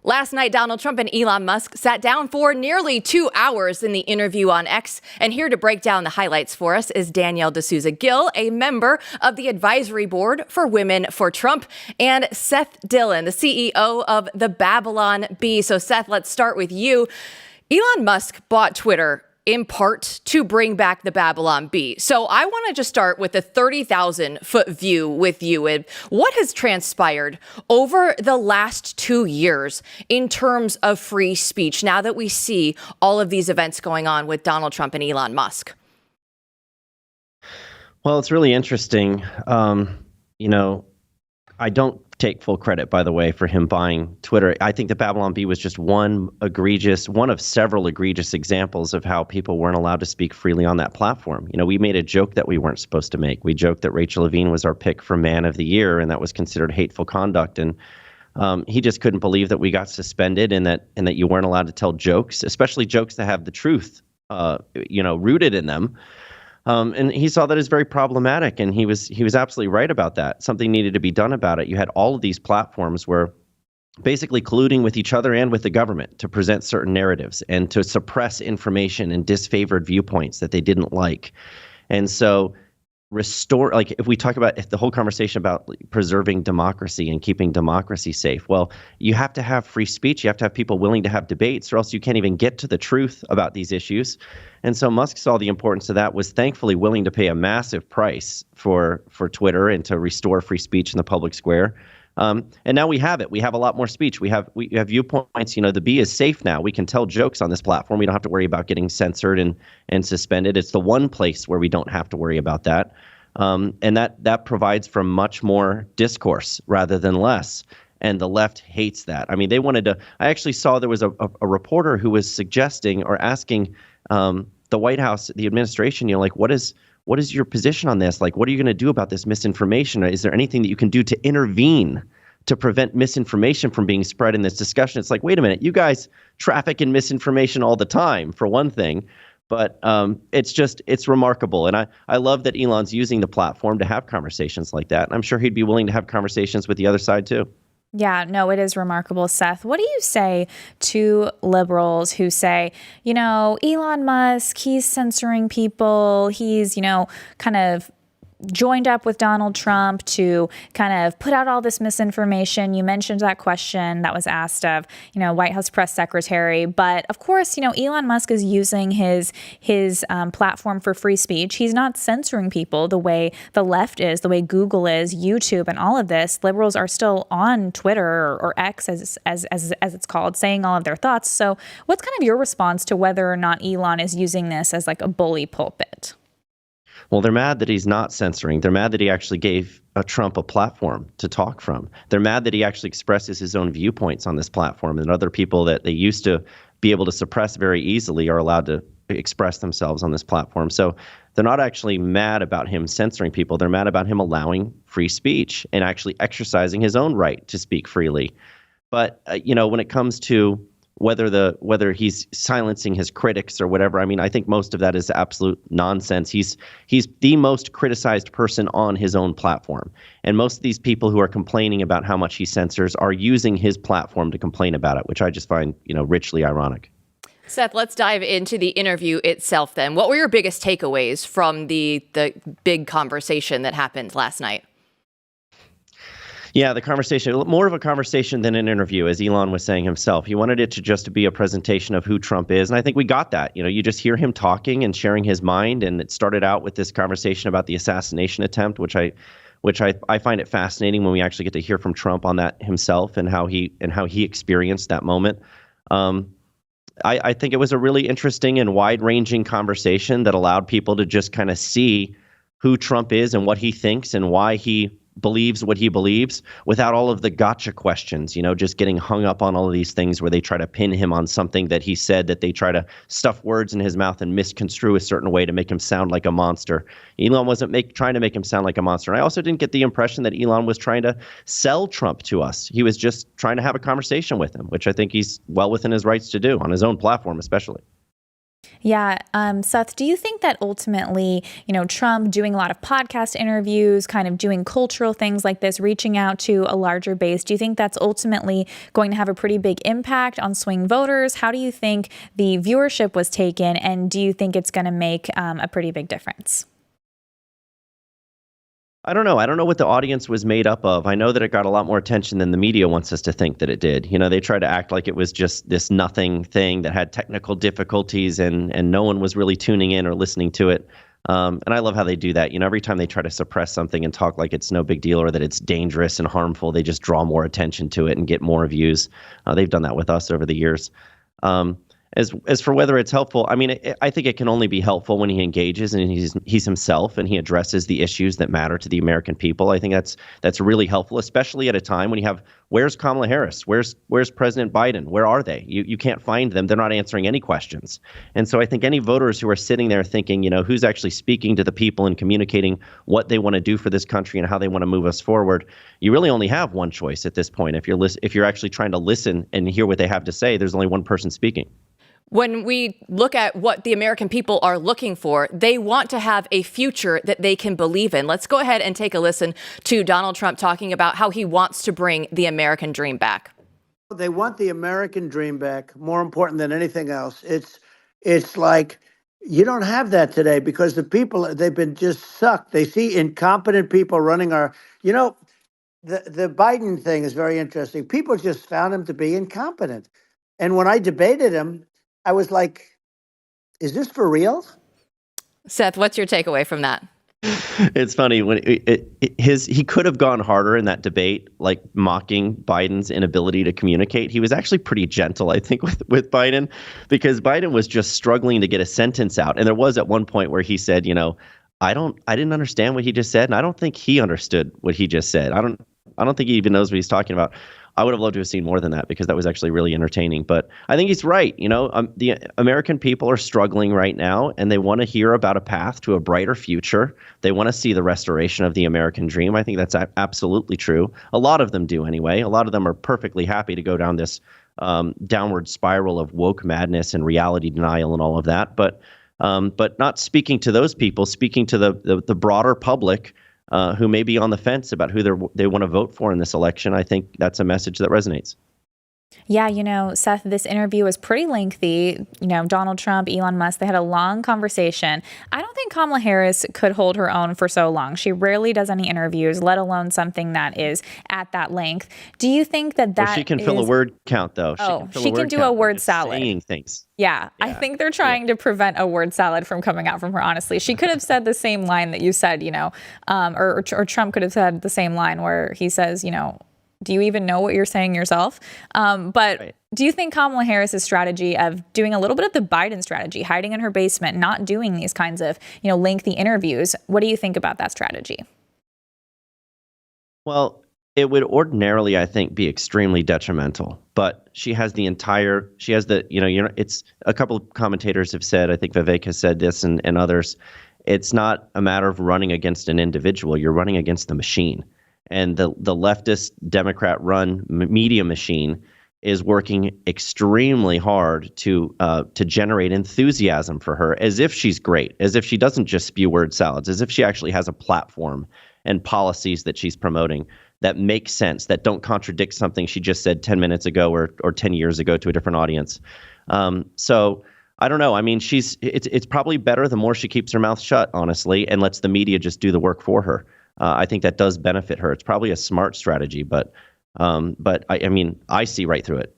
Last night, Donald Trump and Elon Musk sat down for nearly 2 hours in the interview on X. And here to break down the highlights for us is Danielle D'Souza Gill, a member of the advisory board for Women for Trump, and Seth Dillon, the CEO of the Babylon Bee. So Seth, let's start with you. Elon Musk bought Twitter in part to bring back the Babylon Bee. So I want to just start with a 30,000-foot view with you. And what has transpired over the last 2 years in terms of free speech now that we see all of these events going on with Donald Trump and Elon Musk? Well, it's really interesting. I don't take full credit, by the way, for him buying Twitter. I think the Babylon Bee was just one of several egregious examples of how people weren't allowed to speak freely on that platform. We made a joke that we weren't supposed to make. We joked that Rachel Levine was our pick for Man of the Year, and that was considered hateful conduct. And he just couldn't believe that we got suspended and that you weren't allowed to tell jokes, especially jokes that have the truth, rooted in them. And he saw that as very problematic, and he was absolutely right about that. Something needed to be done about it. You had all of these platforms where basically colluding with each other and with the government to present certain narratives and to suppress information and disfavored viewpoints that they didn't like. And so if we talk about the whole conversation about preserving democracy and keeping democracy safe, well, you have to have free speech. You have to have people willing to have debates, or else you can't even get to the truth about these issues. And so Musk saw the importance of that, was thankfully willing to pay a massive price for Twitter and to restore free speech in the public square. And now we have it. We have a lot more speech. We have viewpoints. The Bee is safe now. We can tell jokes on this platform. We don't have to worry about getting censored and suspended. It's the one place where we don't have to worry about that. And that provides for much more discourse rather than less. And the left hates that. I mean, they wanted to. I actually saw there was a reporter who was suggesting or asking the White House, the administration, what is your position on this? Like, what are you going to do about this misinformation? Is there anything that you can do to intervene to prevent misinformation from being spread in this discussion? It's like, wait a minute, you guys traffic in misinformation all the time, for one thing. But it's remarkable. And I love that Elon's using the platform to have conversations like that. And I'm sure he'd be willing to have conversations with the other side, too. Yeah, no, it is remarkable, Seth. What do you say to liberals who say, Elon Musk, he's censoring people, he's, kind of joined up with Donald Trump to kind of put out all this misinformation? You mentioned that question that was asked of, White House press secretary. But of course, Elon Musk is using his platform for free speech. He's not censoring people the way the left is, the way Google is, YouTube, and all of this. Liberals are still on Twitter or X, as it's called, saying all of their thoughts. So what's kind of your response to whether or not Elon is using this as like a bully pulpit? Well, they're mad that he's not censoring. They're mad that he actually gave Trump a platform to talk from. They're mad that he actually expresses his own viewpoints on this platform, and other people that they used to be able to suppress very easily are allowed to express themselves on this platform. So they're not actually mad about him censoring people. They're mad about him allowing free speech and actually exercising his own right to speak freely. But, when it comes to whether he's silencing his critics or whatever, I think most of that is absolute nonsense. He's the most criticized person on his own platform. And most of these people who are complaining about how much he censors are using his platform to complain about it, which I just find, richly ironic. Seth, let's dive into the interview itself then. What were your biggest takeaways from the big conversation that happened last night? Yeah, the conversation, more of a conversation than an interview, as Elon was saying himself. He wanted it to just be a presentation of who Trump is. And I think we got that. You just hear him talking and sharing his mind. And it started out with this conversation about the assassination attempt, which I find it fascinating when we actually get to hear from Trump on that himself and how he experienced that moment. I think it was a really interesting and wide-ranging conversation that allowed people to just kind of see who Trump is and what he thinks and why he believes what he believes without all of the gotcha questions, just getting hung up on all of these things where they try to pin him on something that he said, that they try to stuff words in his mouth and misconstrue a certain way to make him sound like a monster. Elon wasn't trying to make him sound like a monster. And I also didn't get the impression that Elon was trying to sell Trump to us. He was just trying to have a conversation with him, which I think he's well within his rights to do on his own platform, especially. Yeah. Seth, do you think that ultimately, Trump doing a lot of podcast interviews, kind of doing cultural things like this, reaching out to a larger base, do you think that's ultimately going to have a pretty big impact on swing voters? How do you think the viewership was taken? And do you think it's going to make a pretty big difference? I don't know. I don't know what the audience was made up of. I know that it got a lot more attention than the media wants us to think that it did. They try to act like it was just this nothing thing that had technical difficulties and no one was really tuning in or listening to it. And I love how they do that. Every time they try to suppress something and talk like it's no big deal or that it's dangerous and harmful, they just draw more attention to it and get more views. They've done that with us over the years. As for whether it's helpful, I think it can only be helpful when he engages and he's himself and he addresses the issues that matter to the American people. I think that's really helpful, especially at a time when you have, where's Kamala Harris? Where's President Biden? Where are they? You can't find them. They're not answering any questions. And so I think any voters who are sitting there thinking, who's actually speaking to the people and communicating what they want to do for this country and how they want to move us forward, you really only have one choice at this point. If you're actually trying to listen and hear what they have to say, there's only one person speaking. When we look at what the American people are looking for, they want to have a future that they can believe in. Let's go ahead and take a listen to Donald Trump talking about how he wants to bring the American dream back. They want the American dream back, more important than anything else. It's like you don't have that today because the people, they've been just sucked. They see incompetent people running the Biden thing is very interesting. People just found him to be incompetent. And when I debated him, I was like, is this for real? Seth, what's your takeaway from that? It's funny when he could have gone harder in that debate, like mocking Biden's inability to communicate. He was actually pretty gentle, I think, with Biden, because Biden was just struggling to get a sentence out. And there was at one point where he said, I didn't understand what he just said, and I don't think he understood what he just said. I don't think he even knows what he's talking about. I would have loved to have seen more than that because that was actually really entertaining. But I think he's right. The American people are struggling right now, and they want to hear about a path to a brighter future. They want to see the restoration of the American dream. I think that's absolutely true. A lot of them do anyway. A lot of them are perfectly happy to go down this downward spiral of woke madness and reality denial and all of that. But not speaking to those people, speaking to the broader public who may be on the fence about who they want to vote for in this election. I think that's a message that resonates. Yeah, Seth, this interview was pretty lengthy. Donald Trump, Elon Musk, they had a long conversation. I don't think Kamala Harris could hold her own for so long. She rarely does any interviews, let alone something that is at that length. Do you think that she can fill a word count, though? She can do a word salad. Saying things. Yeah, I think they're trying to prevent a word salad from coming out from her, honestly. She could have said the same line that you said, or Trump could have said the same line where he says, do you even know what you're saying yourself? But right. Do you think Kamala Harris's strategy of doing a little bit of the Biden strategy, hiding in her basement, not doing these kinds of, lengthy interviews, what do you think about that strategy? Well, it would ordinarily, I think, be extremely detrimental. But it's a couple of commentators have said, I think Vivek has said this and others, it's not a matter of running against an individual, you're running against the machine. And the leftist Democrat-run media machine is working extremely hard to generate enthusiasm for her, as if she's great, as if she doesn't just spew word salads, as if she actually has a platform and policies that she's promoting that make sense, that don't contradict something she just said 10 minutes ago or 10 years ago to a different audience. So I don't know. It's probably better the more she keeps her mouth shut, honestly, and lets the media just do the work for her. I think that does benefit her. It's probably a smart strategy, but I see right through it.